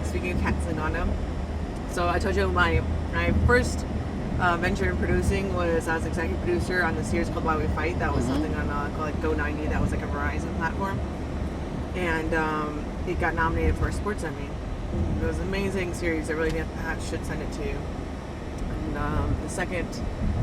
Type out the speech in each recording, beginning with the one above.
Speaking of Cat Zingano, so I told you my first venture in producing was as executive producer on the series called Why We Fight. That was something on called like Go 90. That was like a Verizon platform, and it got nominated for a sports Emmy. It was an amazing series. I really should send it to you. And the second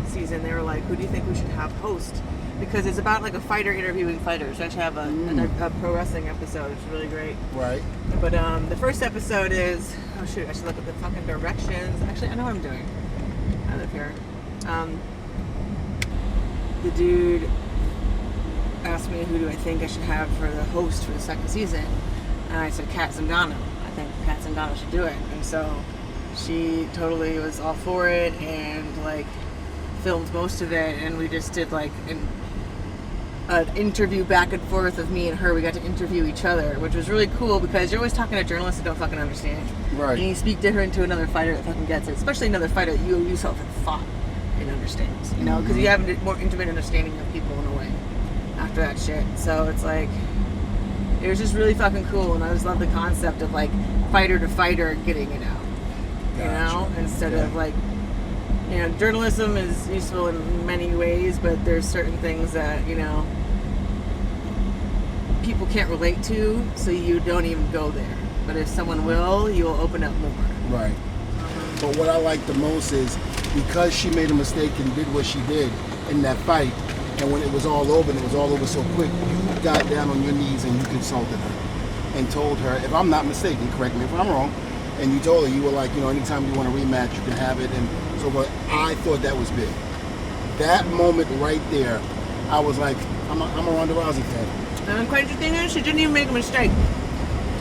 season, they were like, "Who do you think we should have host?" Because it's about like a fighter interviewing fighters. I actually have a pro wrestling episode. It's really great. Right. But the first episode is, oh shoot, I should look at the fucking directions. Actually, I know what I'm doing. I live here. The dude asked me who do I think I should have for the host for the second season. And I said Cat Zingano. I think Cat Zingano should do it. And so she totally was all for it and like filmed most of it. And we just did like an interview back and forth of me and her. We got to interview each other, which was really cool because you're always talking to journalists that don't fucking understand. Right. And you speak different to another fighter that fucking gets it, especially another fighter that you yourself have fought and understands, you know, because you have a more intimate understanding of people in a way after that shit. So it's like, it was just really fucking cool, and I just love the concept of like fighter to fighter getting it out, you know, instead of like, you know, journalism is useful in many ways, but there's certain things that, you know, people can't relate to, so you don't even go there. But if someone will, you will open up more. Right. But what I like the most is because she made a mistake and did what she did in that fight, and when it was all over, and it was all over so quick, you got down on your knees and you consulted her and told her, if I'm not mistaken, correct me if I'm wrong, and you told her, you were like, you know, anytime you want a rematch, you can have it. And so, but I thought that was big. That moment right there, I was like, I'm a Ronda Rousey fan. And the crazy thing is, she didn't even make a mistake.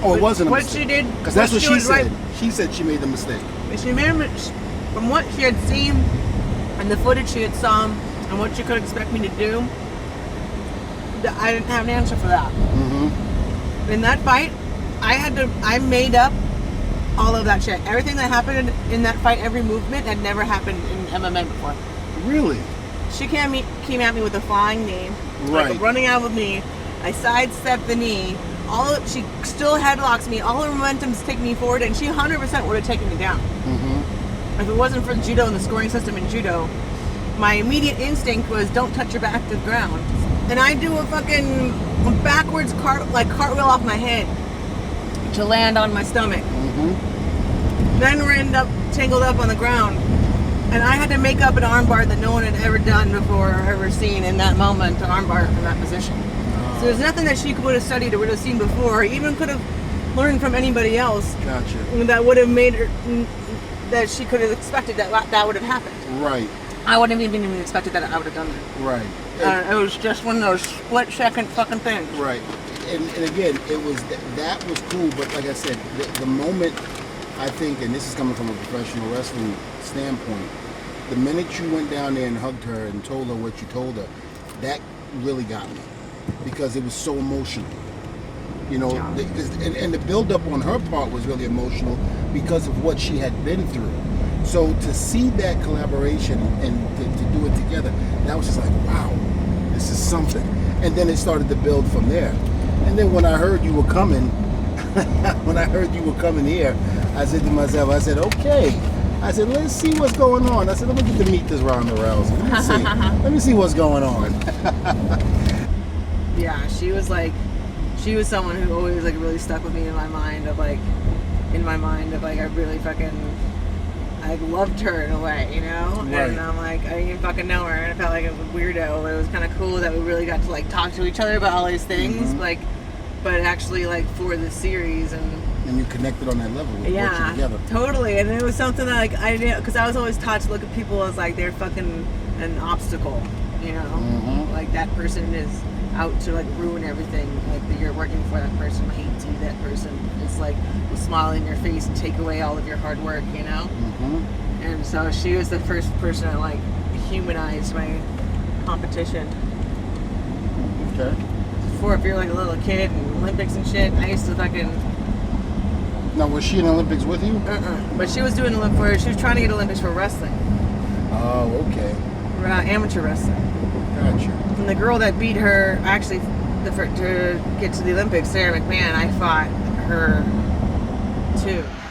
Oh, it wasn't a mistake. What she did, because that's what she said. Right. She said she made the mistake. She made from what she had seen and the footage she had saw and what she could expect me to do. I didn't have an answer for that. Mm-hmm. In that fight, I made up all of that shit. Everything that happened in that fight, every movement had never happened in MMA before. Really? She came at me with a flying knee, right, like running out with me. I sidestepped the knee. She still headlocks me. All her momentum's taking me forward, and she 100% would have taken me down. Mm-hmm. If it wasn't for judo and the scoring system in judo, my immediate instinct was don't touch your back to the ground. And I do a fucking backwards cartwheel off my head to land on my stomach. Mm-hmm. Then we end up tangled up on the ground. And I had to make up an armbar that no one had ever done before or ever seen in that moment, to armbar from that position. So there's nothing that she would have studied or would have seen before, or even could have learned from anybody else. Gotcha. That would have made her, that she could have expected that would have happened. Right. I wouldn't have even expected that I would have done that. Right. It was just one of those split-second fucking things. Right. And again, it was that was cool, but like I said, the moment, I think, and this is coming from a professional wrestling standpoint, the minute you went down there and hugged her and told her what you told her, that really got me. Because it was so emotional, you know, and the build-up on her part was really emotional because of what she had been through. So to see that collaboration and to do it together, that was just like, wow, this is something. And then it started to build from there. And then when I heard you were coming, here, I said to myself, I said, okay. I said, let's see what's going on. I said, let me get to meet this Ronda Rousey. Let me see what's going on. Yeah, she was someone who always like really stuck with me in my mind of like I really fucking, I loved her in a way, you know? Right. And I'm like, I didn't even fucking know her, and I felt like a weirdo, but it was kind of cool that we really got to like talk to each other about all these things, mm-hmm. But actually like for the series and you connected on that level with working together. Totally, and it was something that like I didn't, because I was always taught to look at people as like they're fucking an obstacle, you know? Mm-hmm. Like that person is out to like ruin everything, like that you're working for that person hates you, that person is like will smile in your face and take away all of your hard work, you know? Mm-hmm. And so she was the first person that like humanized my competition. Okay. Before, if you're like a little kid in Olympics and shit, I used to fucking... Now, was she in Olympics with you? But she was doing she was trying to get Olympics for wrestling. Oh, okay. Amateur wrestling. Gotcha. And the girl that beat her, actually, to get to the Olympics, Sarah McMahon, I fought her too.